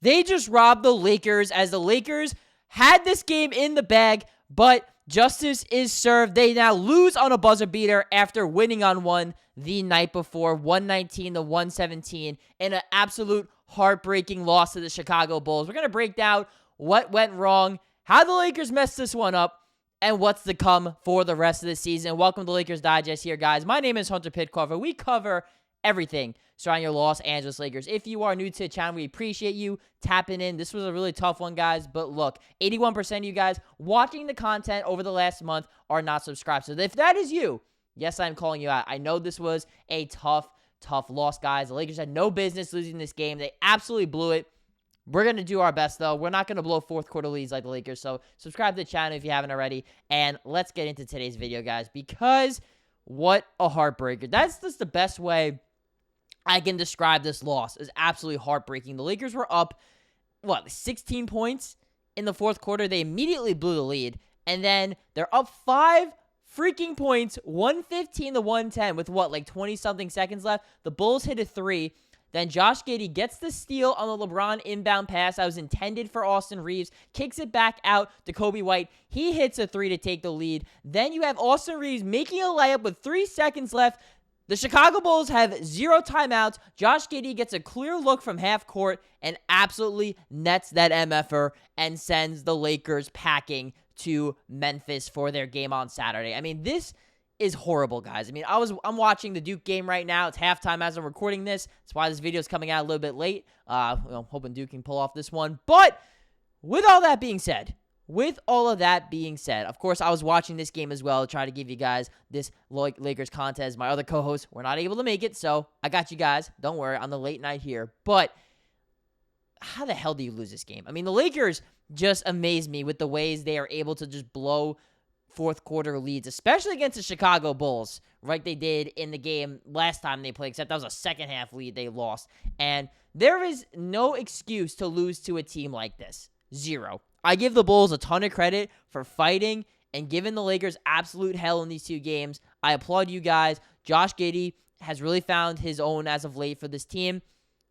They just robbed the Lakers as the Lakers had this game in the bag, but justice is served. They now lose on a buzzer beater after winning on one the night before, 119-117, in an absolute heartbreaking loss to the Chicago Bulls. We're going to break down what went wrong, how the Lakers messed this one up, and what's to come for the rest of the season. Welcome to Lakers Digest here, guys. My name is Hunter Pitcoff, and we cover everything surrounding your Los Angeles Lakers. If you are new to the channel, we appreciate you tapping in. This was a really tough one, guys, but look, 81% of you guys watching the content over the last month are not subscribed. So if that is you, yes, I'm calling you out. I know this was a tough loss, guys. The Lakers had no business losing this game. They absolutely blew it. We're going to do our best, though. We're not going to blow fourth quarter leads like the Lakers, so subscribe to the channel if you haven't already, and let's get into today's video, guys, because what a heartbreaker. That's just the best way I can describe this loss. Is absolutely heartbreaking. The Lakers were up, 16 points in the fourth quarter. They immediately blew the lead, and then they're up 5 freaking points, 115-110 with 20-something seconds left. The Bulls hit a 3. Then Josh Giddey gets the steal on the LeBron inbound pass that was intended for Austin Reaves, kicks it back out to Coby White. He hits a 3 to take the lead. Then you have Austin Reaves making a layup with 3 seconds left. The Chicago Bulls have 0 timeouts. Josh Giddey gets a clear look from half court and absolutely nets that MFer and sends the Lakers packing to Memphis for their game on Saturday. I mean, this is horrible, guys. I mean, I'm watching the Duke game right now. It's halftime as I'm recording this. That's why this video is coming out a little bit late. I'm hoping Duke can pull off this one. But with all that being said, of course, I was watching this game as well to try to give you guys this Lakers content. My other co-hosts were not able to make it, so I got you guys. Don't worry, on the late night here. But how the hell do you lose this game? I mean, the Lakers just amaze me with the ways they are able to just blow fourth quarter leads, especially against the Chicago Bulls, like they did in the game last time they played, except that was a second half lead they lost. And there is no excuse to lose to a team like this. 0. I give the Bulls a ton of credit for fighting and giving the Lakers absolute hell in these 2 games. I applaud you guys. Josh Giddey has really found his own as of late for this team.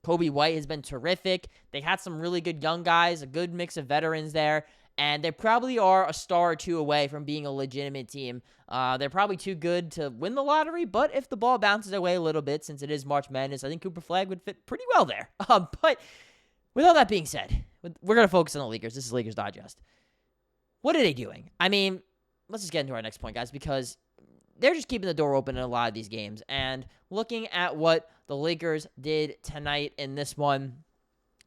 Coby White has been terrific. They had some really good young guys, a good mix of veterans there. And they probably are a star or 2 away from being a legitimate team. They're probably too good to win the lottery, but if the ball bounces their way a little bit, since it is March Madness, I think Cooper Flag would fit pretty well there. But with all that being said, we're going to focus on the Lakers. This is Lakers Digest. What are they doing? I mean, let's just get into our next point, guys, because they're just keeping the door open in a lot of these games. And looking at what the Lakers did tonight in this one,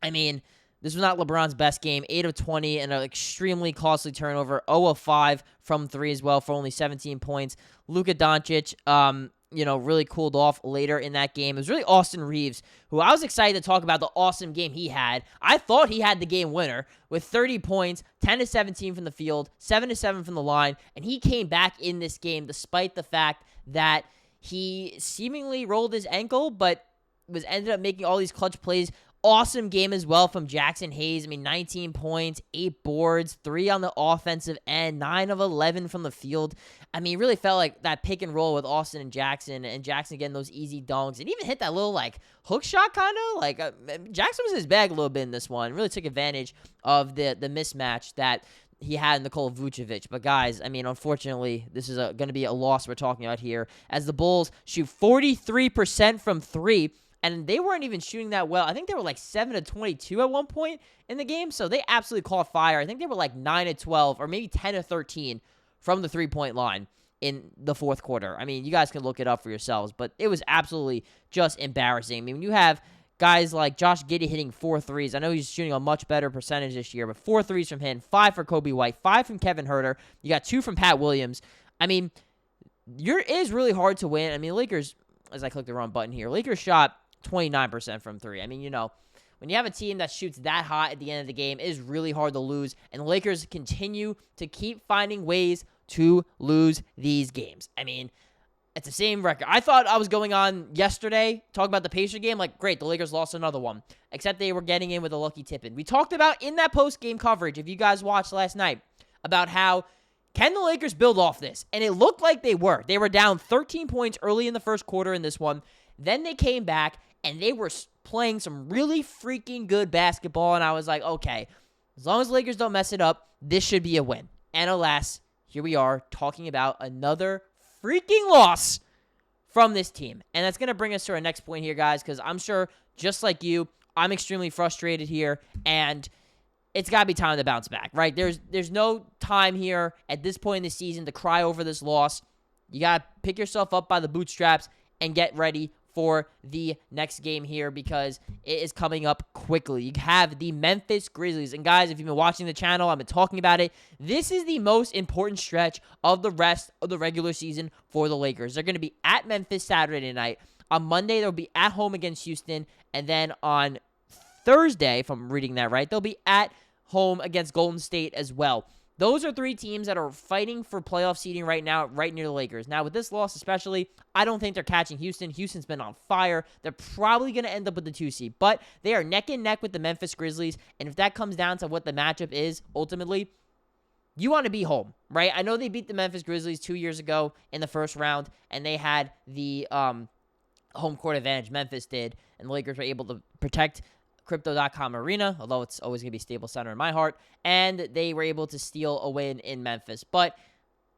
I mean, this was not LeBron's best game. 8 of 20 and an extremely costly turnover. 0 of 5 from 3 as well for only 17 points. Luka Doncic, really cooled off later in that game. It was really Austin Reaves, who I was excited to talk about the awesome game he had. I thought he had the game winner with 30 points, 10 to 17 from the field, 7 to 7 from the line, and he came back in this game despite the fact that he seemingly rolled his ankle, but ended up making all these clutch plays. Awesome game as well from Jackson Hayes. I mean, 19 points, 8 boards, 3 on the offensive end, 9 of 11 from the field. I mean, it really felt like that pick and roll with Austin and Jackson getting those easy dunks, and even hit that little, hook shot kind of. Jackson was in his bag a little bit in this one. Really took advantage of the mismatch that he had Nikola Vucevic. But, guys, I mean, unfortunately, this is going to be a loss we're talking about here, as the Bulls shoot 43% from 3. And they weren't even shooting that well. I think they were 7 of 22 at one point in the game. So they absolutely caught fire. I think they were 9 of 12 or maybe 10 of 13 from the 3-point line in the fourth quarter. I mean, you guys can look it up for yourselves. But it was absolutely just embarrassing. I mean, when you have guys like Josh Giddey hitting 4 threes. I know he's shooting a much better percentage this year, but 4 threes from him, 5 for Coby White, 5 from Kevin Huerter. You got 2 from Pat Williams. I mean, it is really hard to win. I mean, Lakers, as I click the wrong button here, Lakers shot 29% from 3. I mean, when you have a team that shoots that hot at the end of the game, it is really hard to lose. And the Lakers continue to keep finding ways to lose these games. I mean, it's the same record. I thought I was going on yesterday, talking about the Pacers game, great, the Lakers lost another one. Except they were getting in with a lucky tip-in. We talked about in that post-game coverage, if you guys watched last night, about how can the Lakers build off this? And it looked like they were. They were down 13 points early in the first quarter in this one. Then they came back, and they were playing some really freaking good basketball, and I was like, okay, as long as the Lakers don't mess it up, this should be a win. And alas, here we are talking about another freaking loss from this team. And that's going to bring us to our next point here, guys, because I'm sure, just like you, I'm extremely frustrated here, and it's got to be time to bounce back, right? There's no time here at this point in the season to cry over this loss. You got to pick yourself up by the bootstraps and get ready for the next game here because it is coming up quickly. You have the Memphis Grizzlies. And guys, if you've been watching the channel, I've been talking about it. This is the most important stretch of the rest of the regular season for the Lakers. They're going to be at Memphis Saturday night. On Monday, they'll be at home against Houston. And then on Thursday, if I'm reading that right, they'll be at home against Golden State as well. Those are three teams that are fighting for playoff seeding right now, right near the Lakers. Now, with this loss especially, I don't think they're catching Houston. Houston's been on fire. They're probably going to end up with the 2 seed, but they are neck and neck with the Memphis Grizzlies, and if that comes down to what the matchup is, ultimately, you want to be home, right? I know they beat the Memphis Grizzlies 2 years ago in the first round, and they had the home court advantage. Memphis did, and the Lakers were able to protect Crypto.com Arena, although it's always going to be Staples Center in my heart, and they were able to steal a win in Memphis. But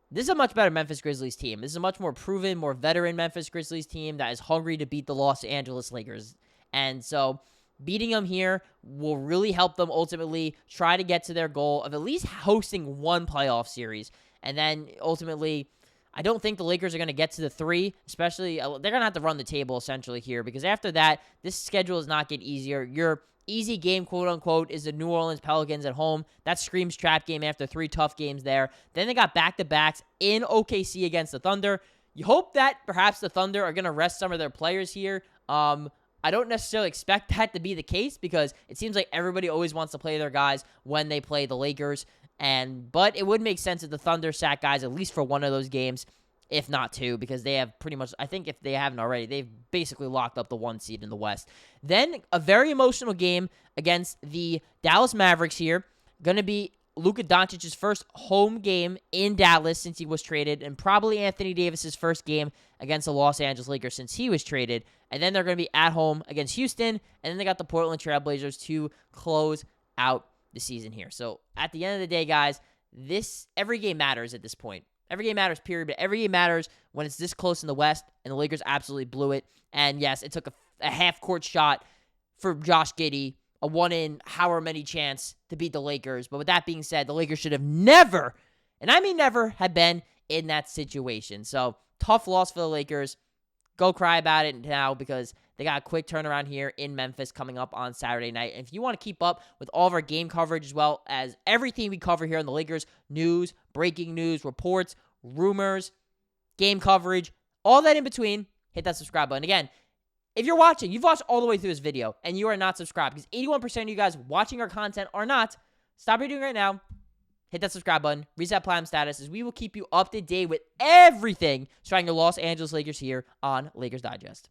this is a much better Memphis Grizzlies team. This is a much more proven, more veteran Memphis Grizzlies team that is hungry to beat the Los Angeles Lakers. And so beating them here will really help them ultimately try to get to their goal of at least hosting one playoff series. And then ultimately, I don't think the Lakers are going to get to the 3, especially they're going to have to run the table essentially here because after that, this schedule does not get easier. Your easy game, quote unquote, is the New Orleans Pelicans at home. That screams trap game after 3 tough games there. Then they got back-to-backs in OKC against the Thunder. You hope that perhaps the Thunder are going to rest some of their players here. I don't necessarily expect that to be the case because it seems like everybody always wants to play their guys when they play the Lakers. But it would make sense if the Thunder sat guys at least for one of those games, if not 2, because they have pretty much, I think if they haven't already, they've basically locked up the 1 seed in the West. Then a very emotional game against the Dallas Mavericks here. Going to be Luka Doncic's first home game in Dallas since he was traded, and probably Anthony Davis's first game against the Los Angeles Lakers since he was traded. And then they're going to be at home against Houston, and then they got the Portland Trailblazers to close out the season here. So at the end of the day, guys, every game matters at this point. Every game matters, period, but every game matters when it's this close in the West, and the Lakers absolutely blew it. And yes, it took a half-court shot for Josh Giddey, a 1 in however many chance to beat the Lakers. But with that being said, the Lakers should have never, and I mean never, have been in that situation. So tough loss for the Lakers. Go cry about it now because they got a quick turnaround here in Memphis coming up on Saturday night. And if you want to keep up with all of our game coverage as well as everything we cover here on the Lakers, news, breaking news, reports, rumors, game coverage, all that in between, hit that subscribe button. Again, if you're watching, you've watched all the way through this video and you are not subscribed because 81% of you guys watching our content are not, stop what you're doing right now. Hit that subscribe button, reset platinum status, as we will keep you up to date with everything surrounding the Los Angeles Lakers here on Lakers Digest.